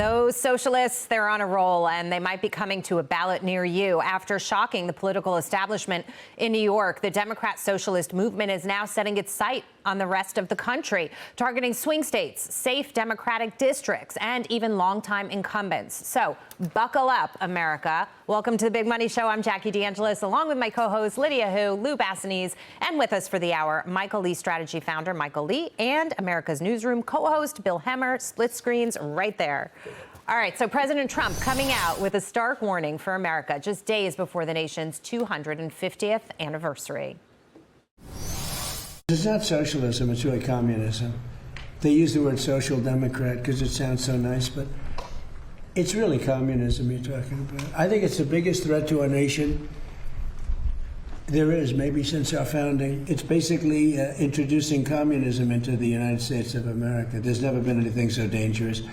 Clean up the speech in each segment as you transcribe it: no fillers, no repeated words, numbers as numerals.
Those socialists, they're on a roll, and they might be coming to a ballot near you. After shocking the political establishment in New York, the Democratic Socialist movement is now setting its sight on the rest of the country, targeting swing states, safe Democratic districts, and even longtime incumbents. So buckle up, America. Welcome to the Big Money Show. I'm Jackie DeAngelis, along with my co-hosts Lydia Hu, Lou Bassanese, and with us for the hour, Michael Lee Strategy founder Michael Lee and America's Newsroom co-host Bill Hemmer. Split screens right there. All right, so President Trump coming out with a stark warning for America just days before the nation's 250th anniversary. It's not socialism, it's really communism. They use the word social democrat because it sounds so nice, but it's really communism you're talking about. I think it's the biggest threat to our nation there is, maybe since our founding. It's basically introducing communism into the United States of America. There's never been anything so dangerous.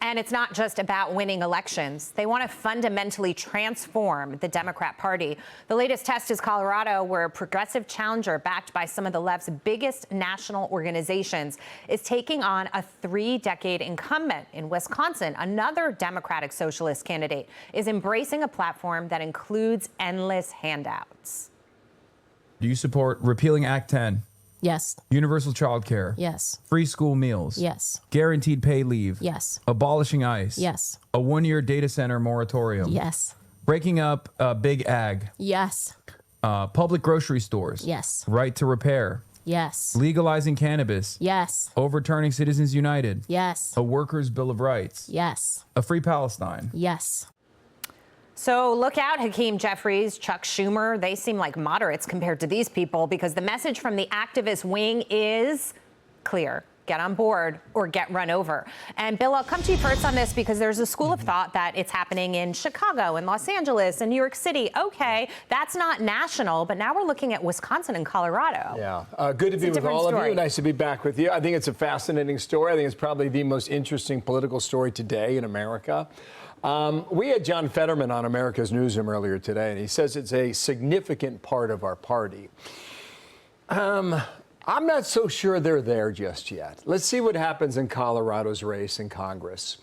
And it's not just about winning elections. They want to fundamentally transform the Democrat Party. The latest test is Colorado, where a progressive challenger backed by some of the left's biggest national organizations is taking on a 3-decade incumbent. In Wisconsin, another Democratic Socialist candidate is embracing a platform that includes endless handouts. Do you support repealing Act 10? Yes. Universal child care? Yes. Free school meals? Yes. Guaranteed paid leave? Yes. Abolishing ICE? Yes. A 1-year data center moratorium? Yes. Breaking up big ag? Yes. Public grocery stores? Yes. Right to repair? Yes. Legalizing cannabis? Yes. Overturning Citizens United? Yes. A workers' bill of rights? Yes. A free Palestine? Yes. So look out, Hakeem Jeffries, Chuck Schumer. They seem like moderates compared to these people, because the message from the activist wing is clear. Get on board or get run over. And Bill, I'll come to you first on this, because there's a school of thought that it's happening in Chicago and Los Angeles and New York City. Okay, that's not national, but now we're looking at Wisconsin and Colorado. Yeah, good to be with all of you. Nice to be back with you. I think it's a fascinating story. I think it's probably the most interesting political story today in America. We had John Fetterman on America's Newsroom earlier today, and he says it's a significant part of our party. I'm not so sure they're there just yet. Let's see what happens in Colorado's race in Congress.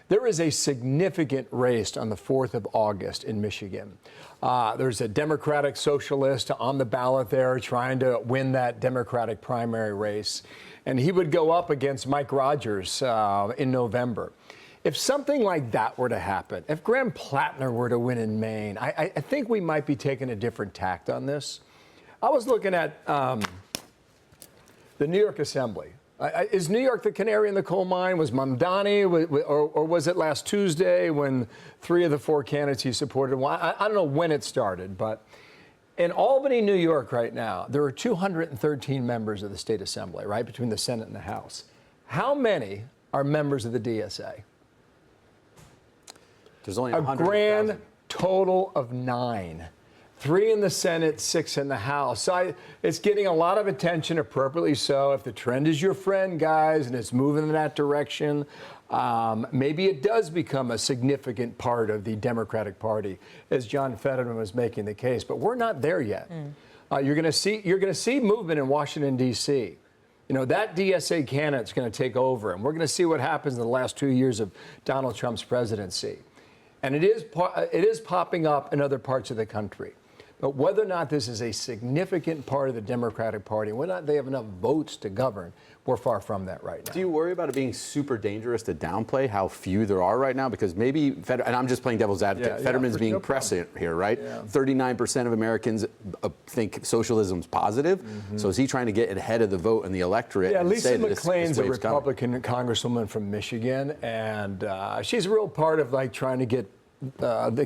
There is a significant race on the 4th of August in Michigan. There's a Democratic Socialist on the ballot there trying to win that Democratic primary race, and he would go up against Mike Rogers in November. If something like that were to happen, if Graham Plattner were to win in Maine, I think we might be taking a different tact on this. I was looking at the New York Assembly. Is New York the canary in the coal mine? Was Mamdani, or was it last Tuesday when 3 of the 4 candidates he supported? Well, I don't know when it started, but in Albany, New York right now, there are 213 members of the state assembly, right, between the Senate and the House. How many are members of the DSA? There's only a grand total of 9. 3 in the Senate, 6 in the House. So it's getting a lot of attention, appropriately so. If the trend is your friend, guys, and it's moving in that direction, maybe it does become a significant part of the Democratic Party, as John Fetterman was making the case. But we're not there yet. You're going to see movement in Washington, D.C. You know, that DSA candidate's going to take over, and we're going to see what happens in the last 2 years of Donald Trump's presidency. And it is popping up in other parts of the country. But whether or not this is a significant part of the Democratic Party, whether or not they have enough votes to govern, we're far from that right now. Do you worry about it being super dangerous to downplay how few there are right now? Because maybe, and I'm just playing devil's advocate, Fetterman's being prescient here, right? 39% of Americans think socialism's positive. So is he trying to get ahead of the vote and the electorate? Yeah, and Lisa say that McClain's this a wave's Republican congresswoman from Michigan, and she's a real part of trying to get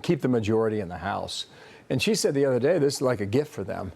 keep the majority in the House. And she said the other day, this is like a gift for them.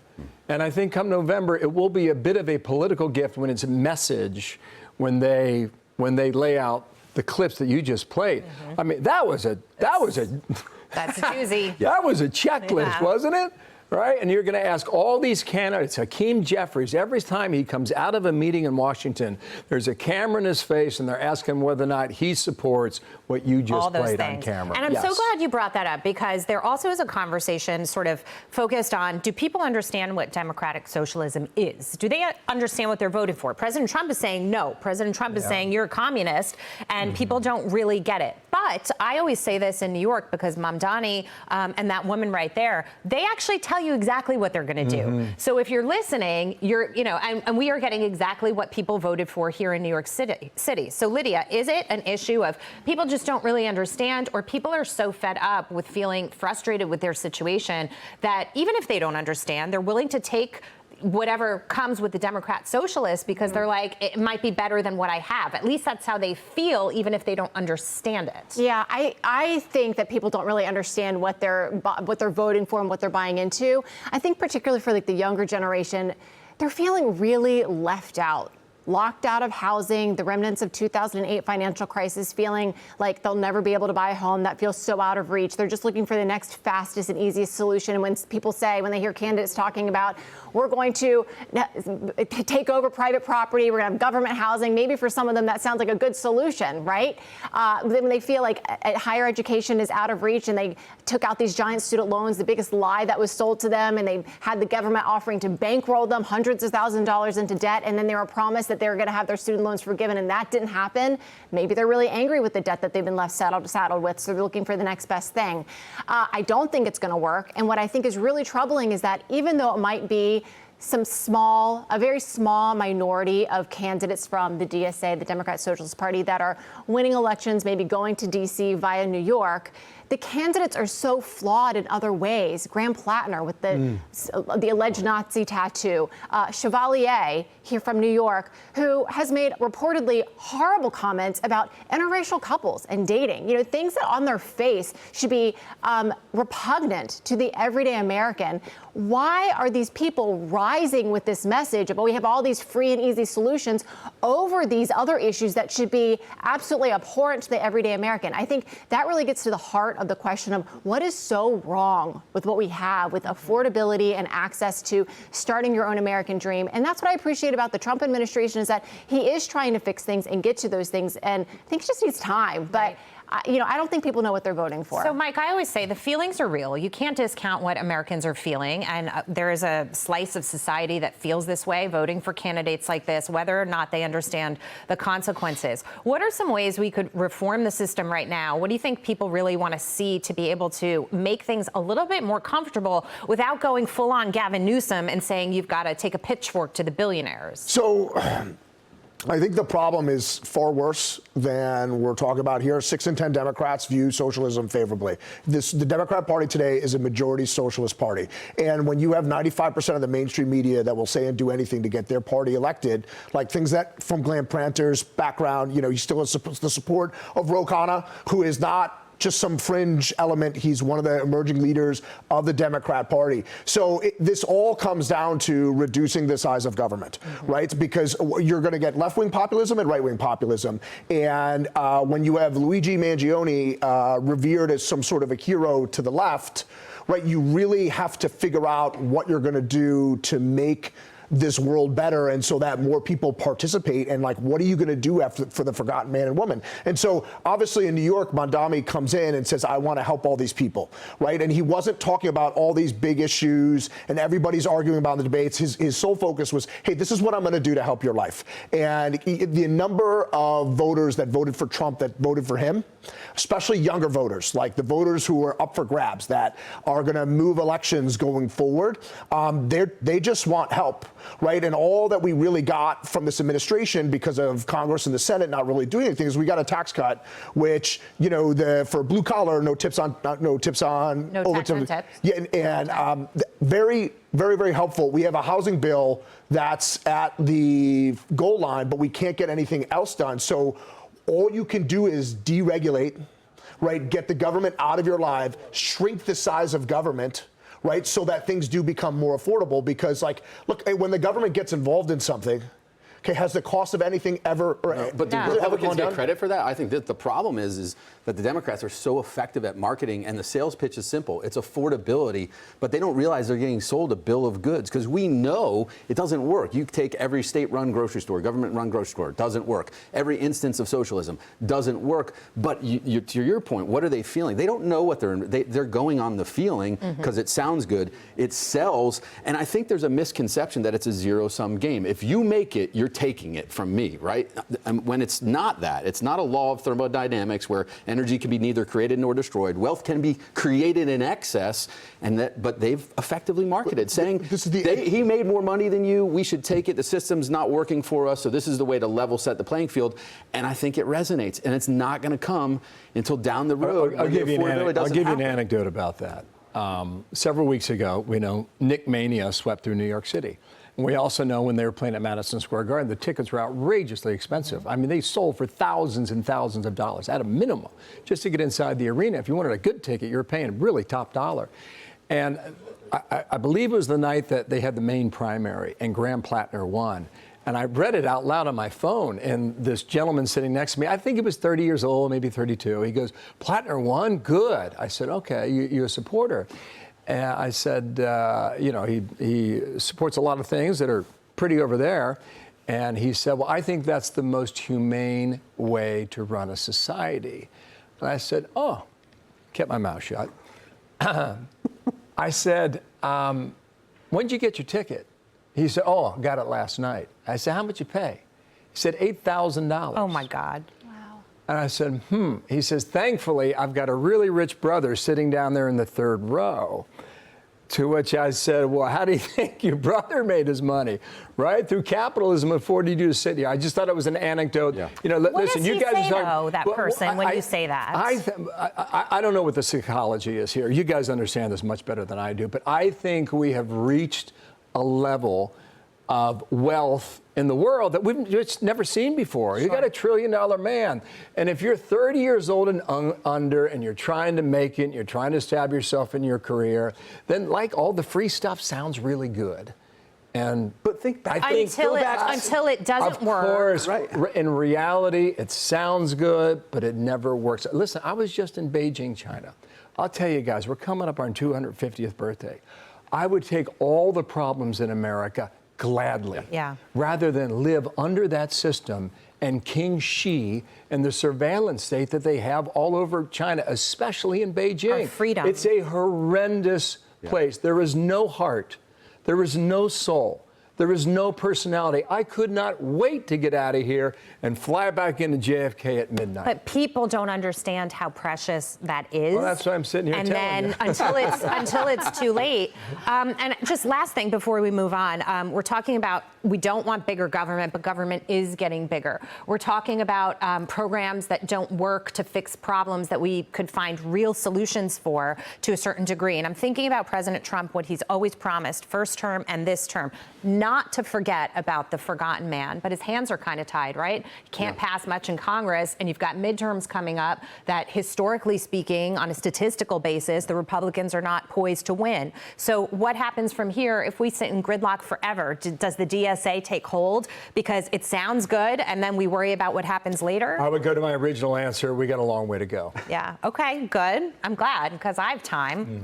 And I think come November, it will be a bit of a political gift when it's a message, when they lay out the clips that you just played. I mean, that's a That's a doozy. that was a checklist, wasn't it? Right? And you're going to ask all these candidates, Hakeem Jeffries, every time he comes out of a meeting in Washington, there's a camera in his face, and they're asking whether or not he supports what you just played on camera. And I'm so glad you brought that up, because there also is a conversation sort of focused on, do people understand what democratic socialism is? Do they understand what they're voting for? President Trump is saying no. President Trump is saying you're a communist, and people don't really get it. But I always say this in New York, because Mamdani and that woman right there, they actually tell you exactly what they're going to do. So if you're listening, and we are getting exactly what people voted for here in New York City. So Lydia, is it an issue of people just don't really understand, or people are so fed up with feeling frustrated with their situation that even if they don't understand, they're willing to take whatever comes with the Democrat Socialists because they're like, it might be better than what I have. At least that's how they feel, even if they don't understand it. Yeah, I think that people don't really understand what they're voting for and what they're buying into. I think particularly for like the younger generation, they're feeling really left out. Locked out of housing, the remnants of 2008 financial crisis, feeling like they'll never be able to buy a home. That feels so out of reach. They're just looking for the next fastest and easiest solution. And when people say, when they hear candidates talking about, we're going to take over private property, we're going to have government housing, maybe for some of them that sounds like a good solution, right? When they feel like higher education is out of reach and they took out these giant student loans, the biggest lie that was sold to them, and they had the government offering to bankroll them hundreds of thousands of dollars into debt, and then they were promised that they were going to have their student loans forgiven, and that didn't happen. Maybe they're really angry with the debt that they've been left saddled with, so they're looking for the next best thing. I don't think it's going to work, and what I think is really troubling is that even though it might be a very small minority of candidates from the DSA, the Democrat Socialist Party, that are winning elections, maybe going to D.C. via New York, the candidates are so flawed in other ways. Graham Plattner with the alleged Nazi tattoo. Chevalier here from New York, who has made reportedly horrible comments about interracial couples and dating. You know, things that on their face should be repugnant to the everyday American. Why are these people rising with this message of, oh, we have all these free and easy solutions over these other issues that should be absolutely abhorrent to the everyday American? I think that really gets to the heart of the question of what is so wrong with what we have with affordability and access to starting your own American dream. And that's what I appreciate about the Trump administration, is that he is trying to fix things and get to those things. And I think it just needs time. But I don't think people know what they're voting for. So, Mike, I always say the feelings are real. You can't discount what Americans are feeling. And there is a slice of society that feels this way, voting for candidates like this, whether or not they understand the consequences. What are some ways we could reform the system right now? What do you think people really want to see to be able to make things a little bit more comfortable without going full on Gavin Newsom and saying you've got to take a pitchfork to the billionaires? So I think the problem is far worse than we're talking about here. 6 in 10 Democrats view socialism favorably. The Democrat Party today is a majority socialist party. And when you have 95% of the mainstream media that will say and do anything to get their party elected, like things that from Glenn Pranter's background, you still have the support of Ro Khanna, who is not just some fringe element. He's one of the emerging leaders of the Democrat Party. So this all comes down to reducing the size of government, right? Because you're going to get left-wing populism and right-wing populism. And when you have Luigi Mangione revered as some sort of a hero to the left, right, you really have to figure out what you're going to do to make this world better, and so that more people participate, and like, what are you going to do for the forgotten man and woman? And so obviously in New York, Mamdani comes in and says, I want to help all these people, right? And he wasn't talking about all these big issues and everybody's arguing about the debates. His sole focus was, hey, this is what I'm going to do to help your life. And the number of voters that voted for Trump that voted for him, especially younger voters, like the voters who are up for grabs, that are going to move elections going forward, they just want help. Right, and all that we really got from this administration, because of Congress and the Senate not really doing anything, is we got a tax cut, which for blue collar, no tips on tips. Yeah, and very, very, very helpful. We have a housing bill that's at the goal line, but we can't get anything else done. So all you can do is deregulate, right? Get the government out of your life, shrink the size of government, right, so that things do become more affordable. Because, like, look, when the government gets involved in something, Okay, has the cost of anything ever? But do has it ever Republicans gone get down? credit for that? I think that the problem is that the Democrats are so effective at marketing, and the sales pitch is simple. It's affordability, but they don't realize they're getting sold a bill of goods because we know it doesn't work. You take every state-run grocery store, government-run grocery store, doesn't work. Every instance of socialism doesn't work. But to your point, what are they feeling? They don't know what they're going on the feeling because it sounds good. It sells, and I think there's a misconception that it's a zero-sum game. If you make it, you're taking it from me, right? And when it's not that, it's not a law of thermodynamics where energy can be neither created nor destroyed. Wealth can be created in excess, but they've effectively marketed, saying he made more money than you. We should take it. The system's not working for us, so this is the way to level set the playing field. And I think it resonates, and it's not going to come until down the road. I'll give you an anecdote about that. Several weeks ago, we know Nick Mania swept through New York City. And we also know when they were playing at Madison Square Garden, the tickets were outrageously expensive. I mean, they sold for thousands and thousands of dollars at a minimum just to get inside the arena. If you wanted a good ticket, you were paying really top dollar. And I believe it was the night that they had the main primary and Graham Plattner won. And I read it out loud on my phone, and this gentleman sitting next to me, I think he was 30 years old, maybe 32. He goes, "Plattner won? Good." I said, "Okay, you're a supporter." And I said, he supports a lot of things that are pretty over there. And he said, "Well, I think that's the most humane way to run a society." And I said, "Oh," kept my mouth shut. I said, "When did you get your ticket?" He said, "Oh, I got it last night." I said, "How much you pay?" He said, $8,000. Oh, my God. And I said, He says, "Thankfully, I've got a really rich brother sitting down there in the third row." To which I said, "Well, how do you think your brother made his money? Right? Through capitalism afforded you to sit here." I just thought it was an anecdote. Yeah. What listen, does you he guys say, are though, that person, when you say that? I don't know what the psychology is here. You guys understand this much better than I do. But I think we have reached a level of wealth in the world that we've just never seen before. You got $1 trillion man. And if you're 30 years old and under and you're trying to make it, and you're trying to stab yourself in your career, then like all the free stuff sounds really good. But think back. Until it doesn't work. Of course, right. In reality, it sounds good, but it never works. Listen, I was just in Beijing, China. I'll tell you guys, we're coming up on our 250th birthday. I would take all the problems in America gladly, rather than live under that system and King Xi and the surveillance state that they have all over China, especially in Beijing. Our freedom. It's a horrendous place. There is no heart. There is no soul. There is no personality. I could not wait to get out of here and fly back into JFK at midnight. But people don't understand how precious that is. Well, that's why I'm sitting here and telling then until it's too late. And just last thing before we move on, we're talking about we don't want bigger government, but government is getting bigger. We're talking about programs that don't work to fix problems that we could find real solutions for to a certain degree. And I'm thinking about President Trump, what he's always promised, first term and this term, not to forget about the forgotten man, but his hands are kind of tied, right? You can't pass much in Congress, and you've got midterms coming up that, historically speaking, on a statistical basis, the Republicans are not poised to win. So what happens from here if we sit in gridlock forever? Does the DSA take hold because it sounds good, and then we worry about what happens later? I would go to my original answer. We got a long way to go. Yeah. Okay, good. I'm glad, because I have time.